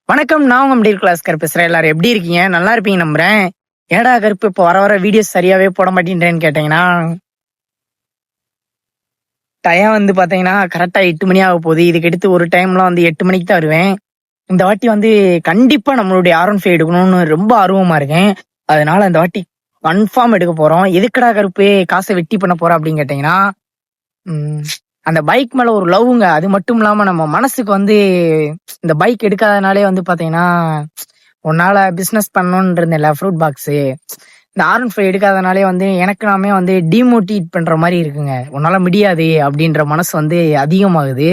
வணக்கம். நான் உங்க மிடில் கிளாஸ் பேசுறேன். எல்லாரும் எப்படி இருக்கீங்க? நல்லா இருப்பீங்க நம்புறேன். ஏடா கருப்பு இப்போ வர வீடியோஸ் சரியாவே போட மாட்டேன்றேன்னு கேட்டீங்கன்னா, டைம் வந்து பாத்தீங்கன்னா கரெக்டா 8 மணி ஆக போகுது. இதுக்கு எடுத்து ஒரு டைம்லாம் வந்து 8 மணிக்கு தான் வருவேன். இந்த வாட்டி வந்து கண்டிப்பா நம்மளுடைய R15 எடுக்கணும்னு ரொம்ப ஆர்வமா இருக்கேன். அதனால இந்த வாட்டி கன்ஃபார்ம் எடுக்க போறோம். எதுக்குடா கருப்பு காசை வெட்டி பண்ண போறோம் அப்படின்னு கேட்டீங்கன்னா, ம், அந்த பைக் மேல ஒரு லவ்வுங்க. அது மட்டும் இல்லாம நம்ம மனசுக்கு வந்து இந்த பைக் எடுக்காதனாலே வந்து பாத்தீங்கன்னா, உன்னால பிசினஸ் பண்ணணும்னு இருந்தேன்ல ஃப்ரூட் பாக்ஸ். இந்த R15 எடுக்காதனாலே வந்து எனக்கு நாமே வந்து டிமோட்டிவேட் பண்ற மாதிரி இருக்குங்க. உன்னால முடியாது அப்படின்ற மனசு வந்து அதிகமாகுது.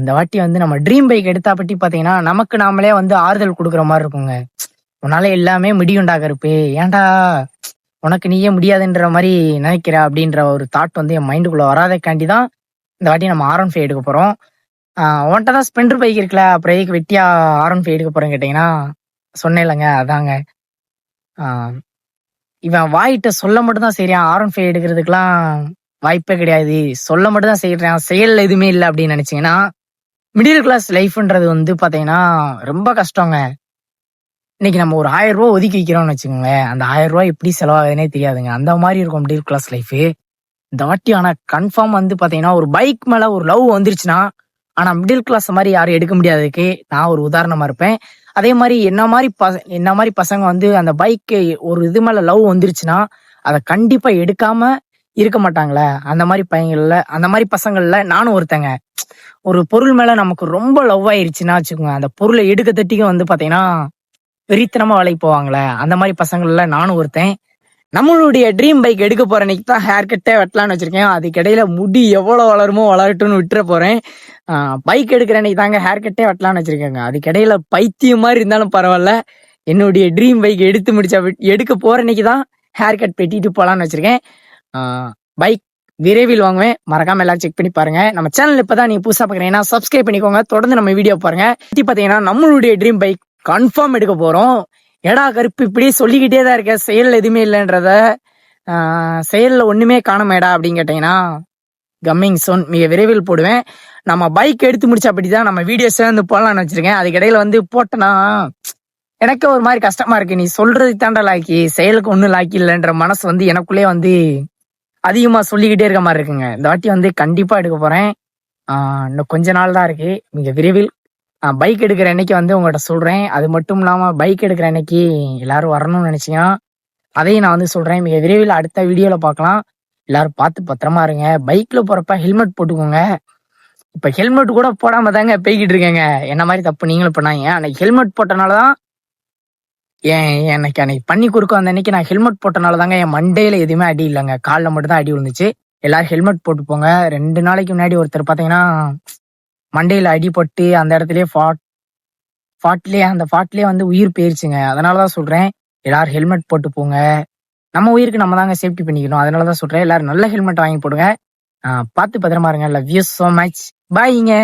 இந்த வாட்டி வந்து நம்ம ட்ரீம் பைக் எடுத்தா பத்தி பாத்தீங்கன்னா நமக்கு நாமளே வந்து ஆறுதல் கொடுக்குற மாதிரி இருக்குங்க. உன்னால எல்லாமே முடியும்டா கருப்பு, ஏன்டா உனக்கு நீயே முடியாதுன்ற மாதிரி நினைக்கிற அப்படின்ற ஒரு தாட் வந்து என் மைண்டுக்குள்ள வராதக்காண்டி தான் இந்த வாட்டி நம்ம R15 எடுக்க போறோம். உன்கிட்ட தான் ஸ்பெண்டர் பைக் இருக்குல்ல, அப்புறம் எதுக்கு வெட்டியா R15 எடுக்க போறேன்னு கேட்டீங்கன்னா, சொன்னேன் இல்லைங்க, அதாங்க. ஆஹ் இவன் வாயிட்ட சொல்ல மட்டும் தான் செய்யறான். R15 எடுக்கிறதுக்கெல்லாம் வாய்ப்பே கிடையாது. சொல்ல மட்டும் தான் செய்யறான், செயல் எதுவுமே இல்லை அப்படின்னு நினைச்சீங்கன்னா, மிடில் கிளாஸ் லைஃப்ன்றது வந்து பாத்தீங்கன்னா ரொம்ப கஷ்டங்க. இன்னைக்கு நம்ம ஒரு 1000 ரூபாய் ஒதுக்கி வைக்கிறோம்னு வச்சுக்கோங்களேன், அந்த 1000 ரூபாய் எப்படி செலவாகுதுன்னே தெரியாதுங்க. அந்த மாதிரி இருக்கும் மிடில் கிளாஸ் லைஃப். இந்த வாட்டி ஆனா கன்ஃபார்ம் வந்து பாத்தீங்கன்னா ஒரு பைக் மேல ஒரு லவ் வந்துருச்சுன்னா, ஆனா மிடில் கிளாஸ் மாதிரி யாரும் எடுக்க முடியாததுக்கு நான் ஒரு உதாரணமா இருப்பேன். அதே மாதிரி என்ன மாதிரி பசங்க வந்து அந்த பைக் ஒரு இது மேல லவ் வந்துருச்சுன்னா அதை கண்டிப்பா எடுக்காம இருக்க மாட்டாங்களே. அந்த மாதிரி பசங்கள்ல நானும் ஒருத்தங்க. ஒரு பொருள் மேல நமக்கு ரொம்ப லவ் ஆயிருச்சுன்னா வச்சுக்கோங்க, அந்த பொருளை எடுக்க தட்டிக்கும் வந்து பாத்தீங்கன்னா வெறித்தனமா வேலைக்கு போவாங்களே, அந்த மாதிரி பசங்கள்ல நானும் ஒருத்தன். நம்மளுடைய ட்ரீம் பைக் எடுக்க போற அன்னைக்கு தான் ஹேர் கட்டே வெட்டலான்னு வச்சிருக்கேன். அதுக்கு இடையில முடி எவ்வளவு வளருமோ வளரட்டும்னு விட்டுற போறேன். பைக் எடுக்கிற அன்னைக்கு தாங்க ஹேர் கட்டே வெட்டலான்னு வச்சிருக்கேங்க. அதுக்கு இடையில பைத்தியம் மாதிரி இருந்தாலும் பரவாயில்ல, என்னுடைய ட்ரீம் பைக் எடுக்க போற அன்னைக்கு தான் ஹேர் கட் வெட்டிட்டு போலான்னு வச்சிருக்கேன். பைக் விரைவில் வாங்குவேன். மறக்காம எல்லாரும் செக் பண்ணி பாருங்க. நம்ம சேனல் இப்பதான் நீங்க புதுசா பாக்குறீங்கன்னா சப்ஸ்கிரைப் பண்ணிக்கோங்க. தொடர்ந்து நம்ம வீடியோ பாருங்க. பாத்தீங்கன்னா நம்மளுடைய ட்ரீம் பைக் கன்ஃபார்ம் எடுக்க போறோம். எடா கருப்பு இப்படியே சொல்லிக்கிட்டே தான் இருக்க, செயல் எதுவுமே இல்லைன்றத. செயல்ல ஒண்ணுமே காணமேடா அப்படின்னு கேட்டீங்கன்னா, கம்மிங் சோன் மிக விரைவில் போடுவேன். நம்ம பைக் எடுத்து முடிச்ச அப்படிதான் நம்ம வீடியோஸ் வந்து போடலாம்னு வச்சிருக்கேன். அதுக்கு இடையில வந்து போட்டனா எனக்கு ஒரு மாதிரி கஷ்டமா இருக்கு. நீ சொல்றதுக்கு தாண்டா லாக்கி, செயலுக்கு ஒண்ணும் லாக்கி இல்லைன்ற மனசு வந்து எனக்குள்ளே வந்து அதிகமா சொல்லிக்கிட்டே இருக்க மாதிரி இருக்குங்க. இந்த வாட்டி வந்து கண்டிப்பா எடுக்க போறேன். இன்னும் கொஞ்ச நாள் தான் இருக்கு. மிக விரைவில் பைக் எடுக்கிற அன்னைக்கு வந்து உங்கள்கிட்ட சொல்றேன். அது மட்டும் இல்லாம பைக் எடுக்கிற அன்னைக்கு எல்லாரும் வரணும்னு நினைச்சீங்கன்னா அதையும் நான் வந்து சொல்றேன். மிக விரைவில் அடுத்த வீடியோல பார்க்கலாம். எல்லாரும் பார்த்து பத்திரமா இருங்க. பைக்ல போறப்ப ஹெல்மெட் போட்டுக்கோங்க. இப்ப ஹெல்மெட் கூட போடாம தாங்க போய்கிட்டு இருக்கேங்க. என்ன மாதிரி தப்பு நீங்களும் பண்ணாங்க. அன்னைக்கு ஹெல்மெட் போட்டனாலதான் அன்னைக்கு பண்ணி கொடுக்கும். அந்த அன்னைக்கு நான் ஹெல்மெட் போட்டனால தாங்க என் மண்டையில எதுவுமே அடி இல்லைங்க, காலில் மட்டும் தான் அடி விழுந்துச்சு. எல்லாரும் ஹெல்மெட் போட்டு போங்க. 2 நாளைக்கு முன்னாடி ஒருத்தர் பாத்தீங்கன்னா மண்டையில அடிபட்டு அந்த இடத்துலயே ஃபாட்லயே வந்து உயிர் போயிருச்சுங்க. அதனாலதான் சொல்றேன், எல்லாரும் ஹெல்மெட் போட்டு போங்க. நம்ம உயிருக்கு நம்ம தாங்க சேஃப்டி பண்ணிக்கணும். அதனாலதான் சொல்றேன், எல்லாரும் நல்ல ஹெல்மெட் வாங்கி போடுங்க. பார்த்து பத்திரமா இருங்க. Love you so much. பாய்ங்க.